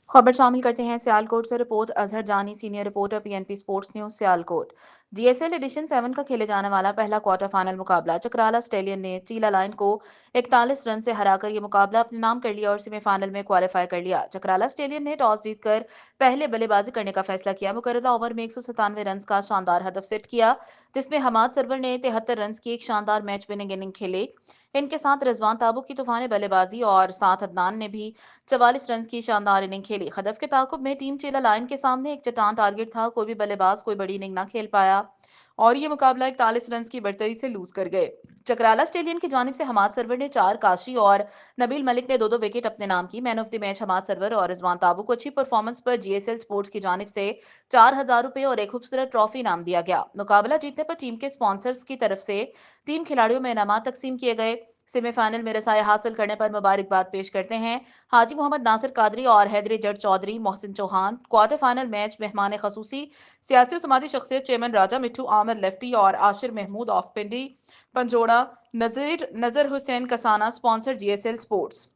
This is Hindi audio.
खबर शामिल करते हैं सियालकोट से। Report Azhar Jani, senior reporter, PNP sports news Sialkot. GSL edition 7 का खेले जाने वाला पहला क्वार्टर फाइनल मुकाबला चकराला स्टेडियम ने चीला लाइन को 41 रन से हराकर ये मुकाबला अपने नाम कर लिया और सेमीफाइनल में क्वालिफाई कर लिया। चकराला स्टेडियम ने टॉस जीतकर पहले बल्लेबाजी करने का फैसला किया। मुकर्ररा ओवर में 197 रन का शानदार हदफ सेट किया, जिसमें हमाद सरवर ने 73 रन की एक शानदार मैच विनिंग इनिंग खेले। इनके साथ रिजवान ताबुक की तूफानी बल्लेबाजी और साथ अदनान ने भी 44 रन की शानदार इनिंग खेली। हदफ के ताकुब में टीम चेला लाइन के सामने एक चट्टान टारगेट था। कोई भी बल्लेबाज कोई बड़ी इनिंग ना खेल पाया और ये मुकाबला 41 रन की बढ़तरी से लूज कर गए। चकराला स्टेडियम की जानिब से हमाद सरवर ने 4, काशी और नबील मलिक ने 2-2 विकेट अपने नाम की। Man of the match Hammad Sarwar और रिजवान ताबू को अच्छी परफॉर्मेंस पर जीएसएल स्पोर्ट्स की जानिब से 4,000 रुपये और एक खूबसूरत ट्रॉफी इनाम दिया गया। मुकाबला जीतने पर टीम के स्पॉन्सर्स की तरफ से टीम खिलाड़ियों में इनाम तकसीम किए गए। सेमीफाइनल में रसाई हासिल करने पर मुबारकबाद पेश करते हैं हाजी मोहम्मद नासिर कादरी और Haidri Jat Chaudhry, Mohsin Chauhan. Quarter final match मेहमान खसूसी सियासी और समाजी शख्सियत चेयरमैन राजा मिट्टू, आमिर लेफ्टी और Ashir Mahmood of Pindi Panjora, Nazar Hussain Kasana. Sponsor GSL sports.